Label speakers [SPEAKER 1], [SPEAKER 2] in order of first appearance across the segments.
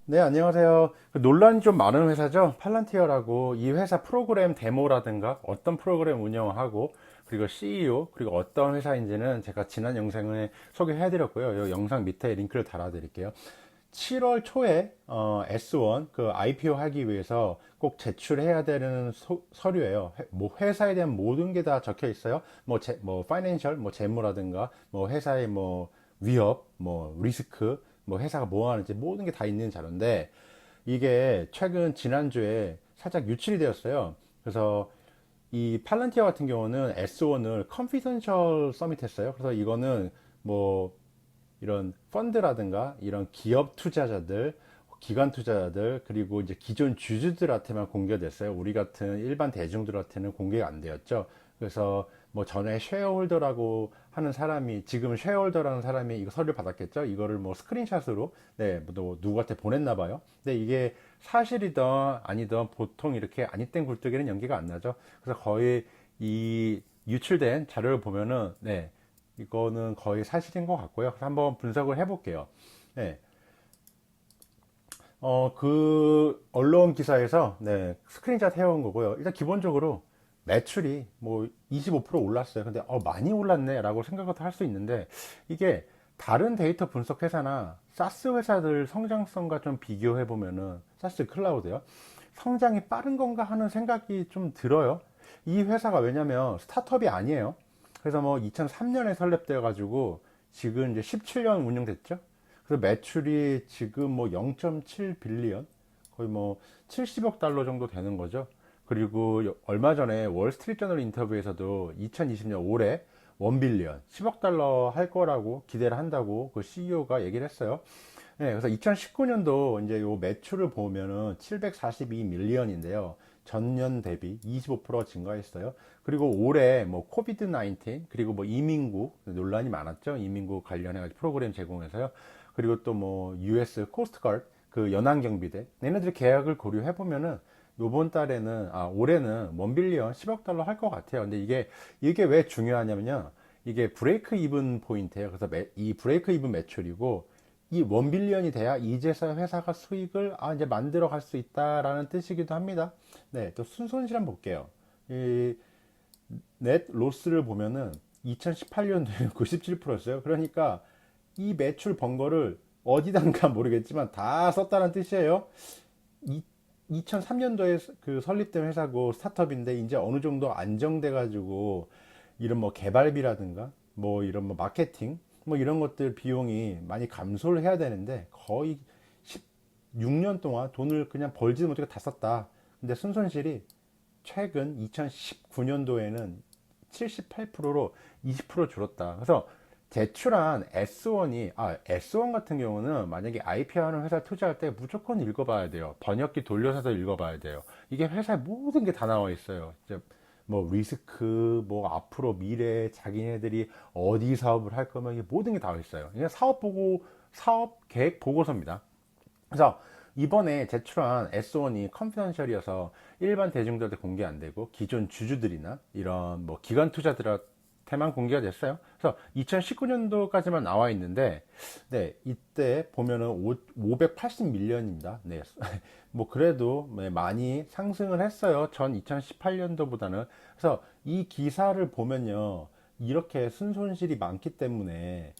[SPEAKER 1] 네, 안녕하세요. 논란이 좀 많은 회사죠. 팔란티어라고. 이 회사 프로그램 데모라든가 어떤 프로그램 운영하고 그리고 CEO 그리고 어떤 회사인지는 제가 지난 영상에 소개해 드렸고요. 이 영상 밑에 링크를 달아 드릴게요. 7월 초에 S1 그 IPO 하기 위해서 꼭 제출해야 되는 서류예요. 뭐 회사에 대한 모든 게 다 적혀 있어요. 뭐 파이낸셜, 뭐 재무라든가 뭐 회사의 뭐 위협, 뭐 리스크, 뭐 회사가 뭐 하는지 모든 게 다 있는 자료인데 이게 최근 지난주에 살짝 유출이 되었어요. 그래서 이 팔란티어 같은 경우는 S1을 컨피던셜 서밋 했어요. 그래서 이거는 뭐 이런 펀드라든가 이런 기업 투자자들, 기관 투자자들, 그리고 이제 기존 주주들한테만 공개됐어요. 우리 같은 일반 대중들한테는 공개가 안 되었죠. 그래서 뭐 전에 쉐어홀더라고 하는 사람이 지금 쉐어홀더라는 사람이 이거 서류를 받았겠죠. 이거를 뭐 스크린샷으로 뭐 누구한테 보냈나 봐요. 근데 이게 사실이든 아니든 보통 이렇게 아니땐 굴뚝에는 연기가 안 나죠. 그래서 거의 이 유출된 자료를 보면은 이거는 거의 사실인 것 같고요. 그래서 한번 분석을 해볼게요. 네. 그 언론 기사에서 스크린샷 해온 거고요. 일단 기본적으로 매출이 뭐 25% 올랐어요. 근데 많이 올랐네 라고 생각을 할 수 있는데 이게 다른 데이터 분석 회사나 사스 회사들 성장성과 좀 비교해 보면은 사스 클라우드요. 성장이 빠른 건가 하는 생각이 좀 들어요. 이 회사가 왜냐면 스타트업이 아니에요. 그래서 뭐 2003년에 설립되어 가지고 지금 이제 17년 운영됐죠. 그래서 매출이 지금 뭐 0.7 빌리언 거의 뭐 70억 달러 정도 되는 거죠. 그리고 얼마 전에 월스트리트저널 인터뷰에서도 2020년 올해 1 빌리언 10억 달러 할 거라고 기대를 한다고 그 CEO가 얘기를 했어요. 네, 그래서 2019년도 이제 요 매출을 보면은 742 밀리언인데요. 전년 대비 25% 증가했어요. 그리고 올해 뭐 코비드 19 그리고 뭐 이민국 논란이 많았죠. 이민국 관련해 프로그램 제공해서요. 그리고 또 뭐 US 코스트가드 그 연안 경비대 얘네들이 계약을 고려해 보면은 요번 달에는 올해는 1 빌리언 10억 달러 할 것 같아요. 근데 이게 왜 중요하냐면요. 이게 브레이크 이븐 포인트예요. 그래서 이 브레이크 이븐 매출이고 이 1 빌리언이 돼야 이제서 회사가 수익을 이제 만들어 갈 수 있다라는 뜻이기도 합니다. 네, 또 순손실 한번 볼게요. 이 넷 로스를 보면은 2018년도에 97%였어요. 그러니까 이 매출 번 거를 어디단가 모르겠지만 다 썼다는 뜻이에요. 2003년도에 그 설립된 회사고 스타트업인데 이제 어느 정도 안정돼 가지고 이런 뭐 개발비라든가 뭐 이런 뭐 마케팅 뭐 이런 것들 비용이 많이 감소를 해야 되는데 거의 16년 동안 돈을 그냥 벌지도 못하고 다 썼다. 근데 순손실이 최근 2019년도에는 78%로 20% 줄었다. 그래서 제출한 S1 같은 경우는 만약에 IPO 하는 회사 투자할 때 무조건 읽어봐야 돼요. 번역기 돌려서도 읽어봐야 돼요. 이게 회사의 모든 게 다 나와 있어요. 이제 뭐 리스크, 뭐 앞으로 미래, 자기네들이 어디 사업을 할 거면 이게 모든 게 다 있어요. 이게 사업 계획 보고서입니다. 그래서 이번에 제출한 S1이 컨피던셜이어서 일반 대중들한테 공개 안 되고 기존 주주들이나 이런 뭐 기관 투자들한테만 공개가 됐어요. 그래서 2019년도까지만 나와 있는데, 이때 보면은 580 밀리언입니다. 네. 뭐 그래도 많이 상승을 했어요. 전 2018년도보다는. 그래서 이 기사를 보면요. 이렇게 순손실이 많기 때문에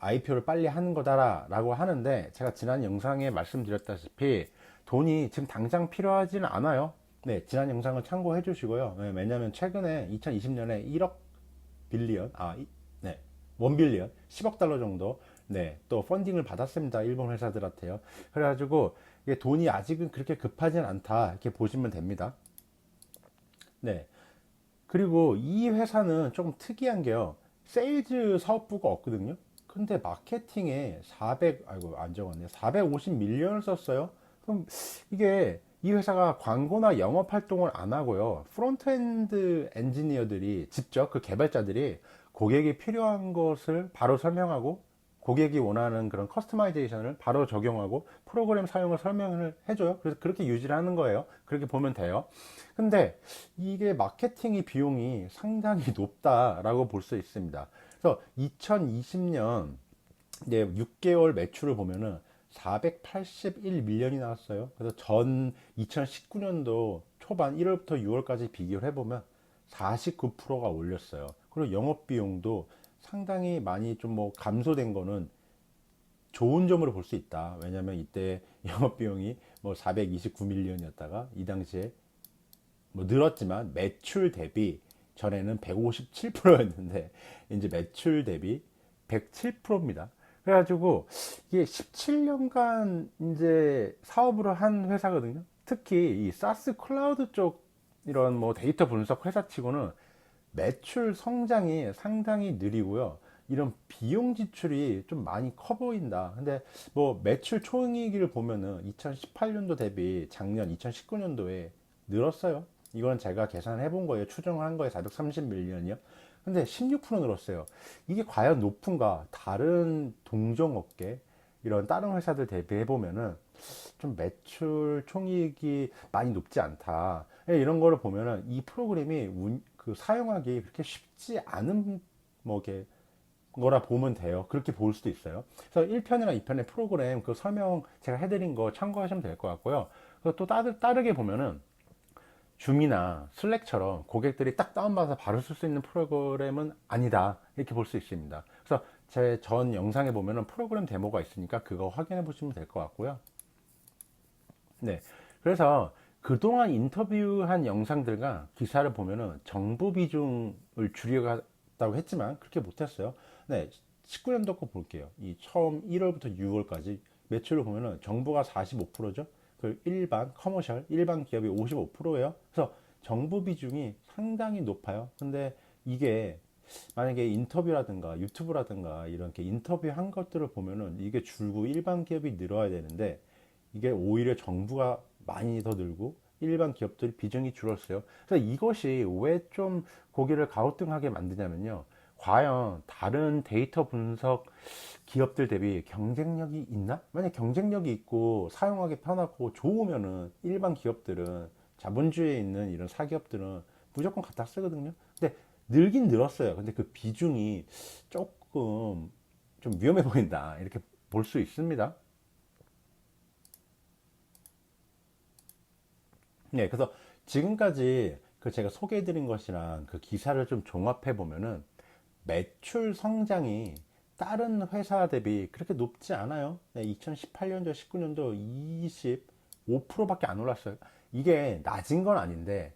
[SPEAKER 1] IPO를 빨리 하는 거다라고 하는데 제가 지난 영상에 말씀드렸다시피 돈이 지금 당장 필요하지는 않아요. 네, 지난 영상을 참고해 주시고요. 네, 왜냐하면 최근에 2020년에 1억 빌리언, 네, 1 빌리언, 10억 달러 정도, 또 펀딩을 받았습니다. 일본 회사들한테요. 그래가지고 이게 돈이 아직은 그렇게 급하진 않다 이렇게 보시면 됩니다. 네, 그리고 이 회사는 조금 특이한 게요. 세일즈 사업부가 없거든요. 근데 마케팅에 450 밀리언을 썼어요. 그럼 이게 이 회사가 광고나 영업 활동을 안 하고요. 프론트엔드 엔지니어들이 직접 그 개발자들이 고객이 필요한 것을 바로 설명하고 고객이 원하는 그런 커스터마이제이션을 바로 적용하고 프로그램 사용을 설명을 해줘요. 그래서 그렇게 유지를 하는 거예요. 그렇게 보면 돼요. 근데 이게 마케팅이 비용이 상당히 높다라고 볼 수 있습니다. 그래서 2020년 이제 6개월 매출을 보면은 481밀리언이 나왔어요. 그래서 전 2019년도 초반 1월부터 6월까지 비교를 해보면 49%가 올렸어요. 그리고 영업 비용도 상당히 많이 좀 뭐 감소된 거는 좋은 점으로 볼 수 있다. 왜냐면 이때 영업 비용이 뭐 429밀리언이었다가 이 당시에 뭐 늘었지만 매출 대비 전에는 157%였는데 이제 매출 대비 107%입니다. 그래가지고 이게 17년간 이제 사업을 한 회사거든요. 특히 이 사스 클라우드 쪽 이런 뭐 데이터 분석 회사치고는 매출 성장이 상당히 느리고요. 이런 비용 지출이 좀 많이 커 보인다. 근데 뭐 매출 총이익을 보면은 2018년도 대비 작년 2019년도에 늘었어요. 이건 제가 계산해 본 거예요. 추정한 거에 430밀리언이요. 근데 16% 늘었어요. 이게 과연 높은가? 다른 동종업계 이런 다른 회사들 대비해 보면은 좀 매출 총이익이 많이 높지 않다. 예, 이런 거를 보면은 이 프로그램이 그 사용하기 그렇게 쉽지 않은 뭐 이렇게 거라 보면 돼요. 그렇게 볼 수도 있어요. 그래서 1편이나 2편의 프로그램 그 설명 제가 해드린 거 참고하시면 될 것 같고요. 그리고 또 다르게 보면은 줌이나 슬랙처럼 고객들이 딱 다운받아서 바로 쓸 수 있는 프로그램은 아니다. 이렇게 볼 수 있습니다. 그래서 제 전 영상에 보면은 프로그램 데모가 있으니까 그거 확인해 보시면 될 것 같고요. 네. 그래서 그동안 인터뷰한 영상들과 기사를 보면은 정부 비중을 줄이겠다고 했지만 그렇게 못했어요. 네. 19년도 거 볼게요. 이 처음 1월부터 6월까지 매출을 보면은 정부가 45%죠. 그 일반 커머셜 일반 기업이 55%예요. 그래서 정부 비중이 상당히 높아요. 근데 이게 만약에 인터뷰라든가 유튜브라든가 이렇게 인터뷰한 것들을 보면은 이게 줄고 일반 기업이 늘어야 되는데 이게 오히려 정부가 많이 더 늘고 일반 기업들이 비중이 줄었어요. 그래서 이것이 왜 좀 고기를 가우뚱하게 만드냐면요. 과연 다른 데이터 분석 기업들 대비 경쟁력이 있나? 만약 경쟁력이 있고 사용하기 편하고 좋으면은 일반 기업들은 자본주의에 있는 이런 사기업들은 무조건 갖다 쓰거든요. 근데 늘긴 늘었어요. 근데 그 비중이 조금 좀 위험해 보인다. 이렇게 볼 수 있습니다. 네, 그래서 지금까지 그 제가 소개해드린 것이랑 그 기사를 좀 종합해 보면은 매출 성장이 다른 회사 대비 그렇게 높지 않아요. 네, 2018년도, 19년도 25%밖에 안 올랐어요. 이게 낮은 건 아닌데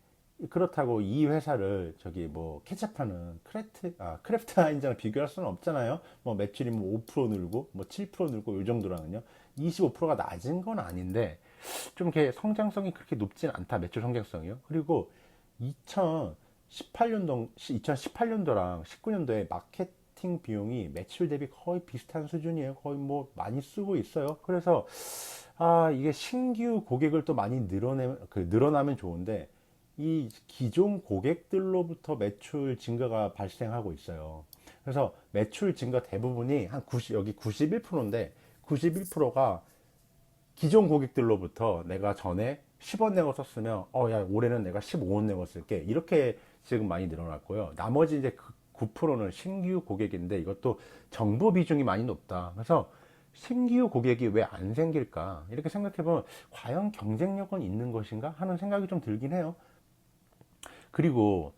[SPEAKER 1] 그렇다고 이 회사를 저기 뭐 케첩하는 크래프트 하인즈랑 비교할 수는 없잖아요. 뭐 매출이 뭐 5% 늘고 뭐 7% 늘고 이 정도라면요. 25%가 낮은 건 아닌데 좀 이렇게 성장성이 그렇게 높진 않다. 매출 성장성이요. 그리고 2018년도랑 19년도에 마케팅 비용이 매출 대비 거의 비슷한 수준이에요. 거의 뭐 많이 쓰고 있어요. 그래서 이게 신규 고객을 또 많이 늘어나면 좋은데 이 기존 고객들로부터 매출 증가가 발생하고 있어요. 그래서 매출 증가 대부분이 한 90, 여기 91%인데 91%가 기존 고객들로부터 내가 전에 10원 내고 썼으면 야 올해는 내가 15원 내고 쓸게 이렇게 지금 많이 늘어났고요. 나머지 이제 그 9%는 신규 고객인데 이것도 정보 비중이 많이 높다. 그래서 신규 고객이 왜 안 생길까 이렇게 생각해보면 과연 경쟁력은 있는 것인가 하는 생각이 좀 들긴 해요. 그리고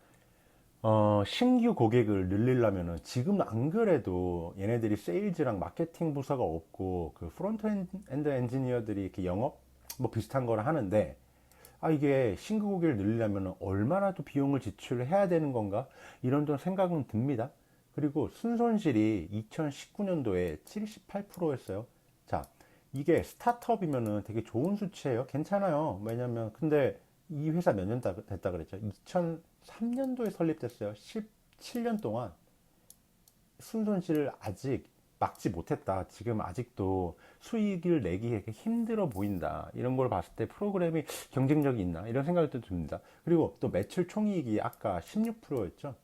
[SPEAKER 1] 신규 고객을 늘리려면은 지금 안 그래도 얘네들이 세일즈랑 마케팅 부서가 없고 그 프론트 엔드 엔지니어들이 이렇게 영업 뭐 비슷한 걸 하는데 이게 신규 고객을 늘리려면 얼마나 또 비용을 지출을 해야 되는 건가 이런 좀 생각은 듭니다. 그리고 순손실이 2019년도에 78%였어요. 자, 이게 스타트업이면은 되게 좋은 수치예요. 괜찮아요. 왜냐면 근데 이 회사 몇 년 됐다 그랬죠? 2003년도에 설립됐어요. 17년 동안 순손실을 아직 막지 못했다. 지금 아직도 수익을 내기 힘들어 보인다. 이런 걸 봤을 때 프로그램이 경쟁력이 있나? 이런 생각이 또 듭니다. 그리고 또 매출 총이익이 아까 16%였죠.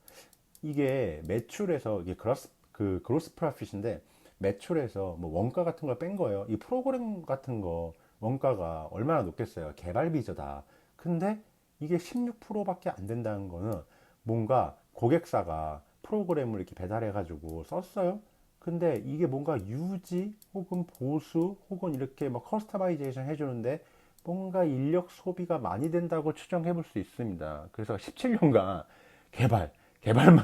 [SPEAKER 1] 이게 매출에서 이게 그로스 프로핏인데 매출에서 뭐 원가 같은 걸 뺀 거예요. 이 프로그램 같은 거 원가가 얼마나 높겠어요. 개발비죠 다. 근데 이게 16%밖에 안 된다는 거는 뭔가 고객사가 프로그램을 이렇게 배달해 가지고 썼어요. 근데 이게 뭔가 유지 혹은 보수 혹은 이렇게 뭐 커스터마이제이션 해주는데 뭔가 인력 소비가 많이 된다고 추정해 볼 수 있습니다. 그래서 17년간 개발만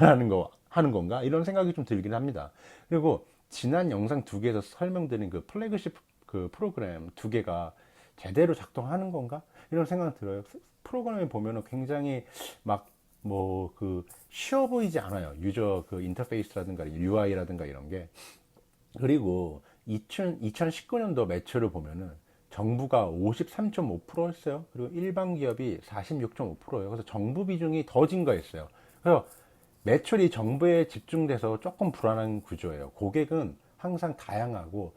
[SPEAKER 1] 하는 건가? 이런 생각이 좀 들긴 합니다. 그리고 지난 영상 두 개에서 설명드린 그 플래그십 그 프로그램 두 개가 제대로 작동하는 건가? 이런 생각 들어요. 프로그램을 보면은 굉장히 막 뭐 그 쉬워 보이지 않아요. 유저 그 인터페이스라든가 UI라든가 이런 게. 그리고 2019년도 매출을 보면은 정부가 53.5%였어요. 그리고 일반 기업이 46.5%예요. 그래서 정부 비중이 더 증가했어요. 그래서 매출이 정부에 집중돼서 조금 불안한 구조예요. 고객은 항상 다양하고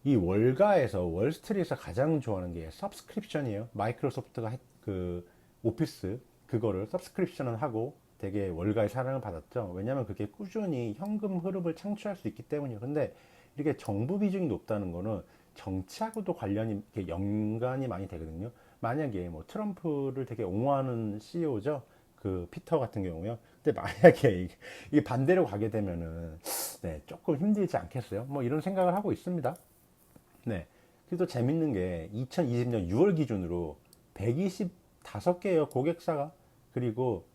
[SPEAKER 1] 이 월가에서 월스트리트에서 가장 좋아하는 게 서브스크립션이에요. 마이크로소프트가 그 오피스 그거를 서브스크립션을 하고 되게 월가의 사랑을 받았죠. 왜냐하면 그게 꾸준히 현금 흐름을 창출할 수 있기 때문이에요. 근데 이렇게 정부 비중이 높다는 거는 정치하고도 관련이 연관이 많이 되거든요. 만약에 뭐 트럼프를 되게 옹호하는 CEO죠. 그 피터 같은 경우요. 근데 만약에 이게 반대로 가게 되면은 네, 조금 힘들지 않겠어요? 뭐 이런 생각을 하고 있습니다. 네. 그래도 재밌는 게 2020년 6월 기준으로 125개의 고객사가 그리고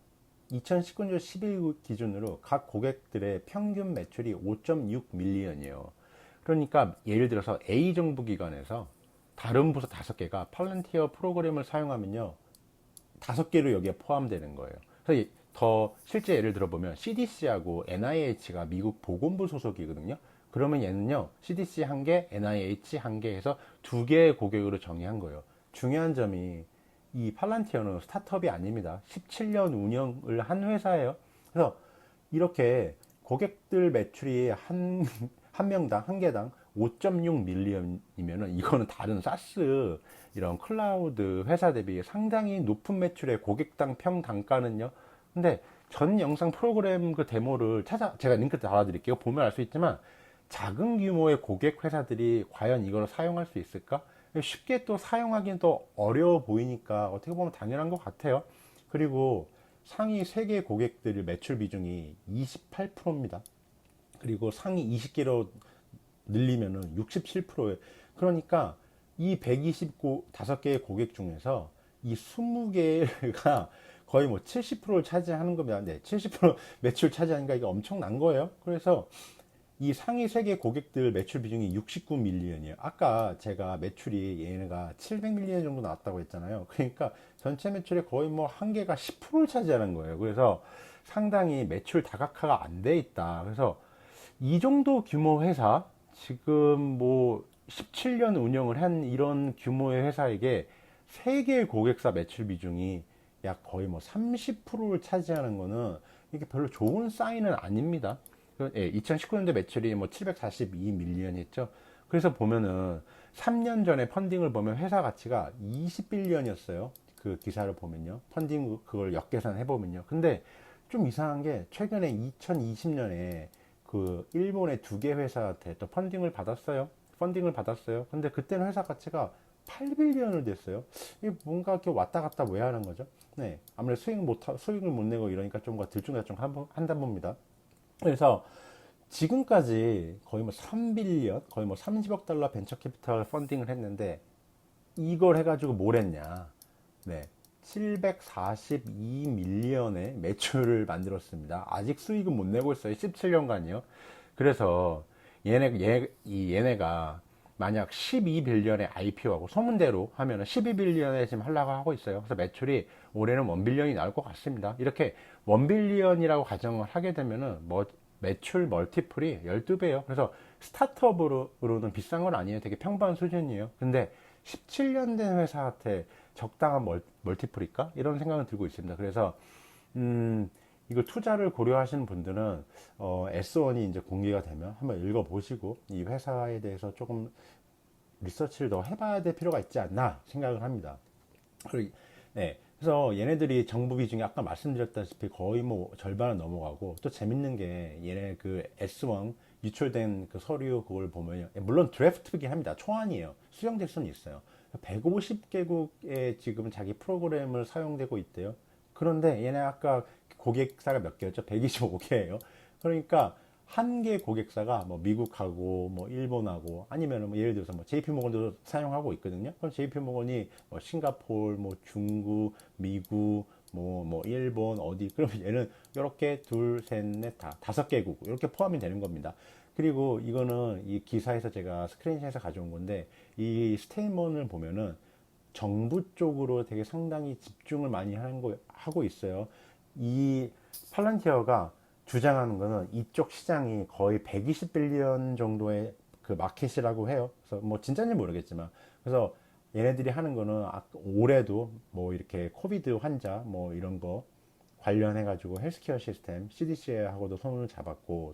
[SPEAKER 1] 2019년 11월 기준으로 각 고객들의 평균 매출이 5.6 밀리언이에요. 그러니까 예를 들어서 A 정부기관에서 다른 부서 5개가 팔런티어 프로그램을 사용하면요. 5개로 여기에 포함되는 거예요. 그래서 더 실제 예를 들어보면 CDC하고 NIH가 미국 보건부 소속이거든요. 그러면 얘는요, CDC 한 개, NIH 한 개 해서 2개의 고객으로 정의한 거예요. 중요한 점이 이 팔란티어는 스타트업이 아닙니다. 17년 운영을 한 회사예요. 그래서 이렇게 고객들 매출이 한 명당, 한 개당 5.6 밀리언이면은 이거는 다른 사스 이런 클라우드 회사 대비 상당히 높은 매출의 고객당 평 단가는요. 근데 전 영상 프로그램 그 데모를 제가 링크 달아드릴게요. 보면 알 수 있지만 작은 규모의 고객 회사들이 과연 이걸 사용할 수 있을까? 쉽게 또 사용하기는 또 어려워 보이니까 어떻게 보면 당연한 것 같아요. 그리고 상위 3개 고객들 매출 비중이 28%입니다. 그리고 상위 20개로 늘리면은 67%예요. 그러니까 이 125개의 고객 중에서 이 20개가 거의 뭐 70%를 차지하는 겁니다. 네, 70% 매출 차지하니까 이게 엄청난 거예요. 그래서 이 상위 세계 고객들 매출 비중이 69밀리언이에요. 아까 제가 매출이 얘네가 700밀리언 정도 나왔다고 했잖아요. 그러니까 전체 매출의 거의 뭐 한 개가 10%를 차지하는 거예요. 그래서 상당히 매출 다각화가 안 돼 있다. 그래서 이 정도 규모 회사, 지금 뭐 17년 운영을 한 이런 규모의 회사에게 세계 고객사 매출 비중이 약 거의 뭐 30%를 차지하는 거는 이게 별로 좋은 사인은 아닙니다. 2019년도 매출이 뭐 742밀리언 했죠. 그래서 보면은 3년 전에 펀딩을 보면 회사 가치가 20빌리언이었어요. 그 기사를 보면요. 펀딩 그걸 역계산해 보면요. 근데 좀 이상한 게 최근에 2020년에 그 일본의 2개 회사한테 또 펀딩을 받았어요. 근데 그때는 회사 가치가 8빌리언을 됐어요. 이게 뭔가 이렇게 왔다 갔다 왜 하는 거죠? 네. 아무래도 수익을 못 내고 이러니까 좀 들쭉날쭉 한다 봅니다. 그래서 지금까지 거의 뭐 3빌리언, 거의 뭐 30억 달러 벤처 캐피탈 펀딩을 했는데 이걸 해가지고 뭘 했냐? 네. 742밀리언의 매출을 만들었습니다. 아직 수익은 못 내고 있어요. 17년간이요. 그래서 얘네가 만약 12빌리언의 IPO하고 소문대로 하면 12빌리언에 지금 하려고 하고 있어요. 그래서 매출이 올해는 1빌리언이 나올 것 같습니다. 이렇게 1빌리언이라고 가정을 하게 되면은 뭐 매출 멀티플이 12배예요. 그래서 스타트업으로는 비싼 건 아니에요. 되게 평범한 수준이에요. 근데 17년 된 회사한테 적당한 멀티플일까? 이런 생각은 들고 있습니다. 그래서 이거 투자를 고려하시는 분들은 S1이 이제 공개가 되면 한번 읽어보시고 이 회사에 대해서 조금 리서치를 더 해봐야 될 필요가 있지 않나 생각을 합니다. 네. 그래서 얘네들이 정부 비중이 아까 말씀드렸다시피 거의 뭐 절반은 넘어가고 또 재밌는 게 얘네 그 S1 유출된 그 서류 그걸 보면 물론 드래프트이긴 합니다. 초안이에요. 수정될 수는 있어요. 150개국에 지금 자기 프로그램을 사용되고 있대요. 그런데 얘네 아까 고객사가 몇 개였죠? 125개예요. 그러니까 한 개 고객사가 뭐 미국하고 뭐 일본하고 아니면 뭐 예를 들어서 뭐 JP모건도 사용하고 있거든요. 그럼 JP모건이 뭐 싱가포르, 뭐 중국, 미국, 뭐 일본 어디 그러면 얘는 이렇게 둘, 셋, 넷, 다 다섯 개국 이렇게 포함이 되는 겁니다. 그리고 이거는 이 기사에서 제가 스크린샷에서 가져온 건데 이 스테인먼을 보면은 정부 쪽으로 되게 상당히 집중을 많이 하고 있어요. 이 팔란티어가 주장하는 거는 이쪽 시장이 거의 120빌리언 정도의 그 마켓이라고 해요. 그래서 뭐 진짜인지 모르겠지만 그래서 얘네들이 하는 거는 올해도 뭐 이렇게 코비드 환자 뭐 이런 거 관련해 가지고 헬스케어 시스템 CDC하고도 손을 잡았고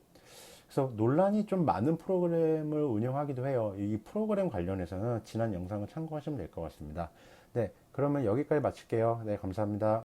[SPEAKER 1] 그래서 논란이 좀 많은 프로그램을 운영하기도 해요. 이 프로그램 관련해서는 지난 영상을 참고하시면 될 것 같습니다. 네, 그러면 여기까지 마칠게요. 네, 감사합니다.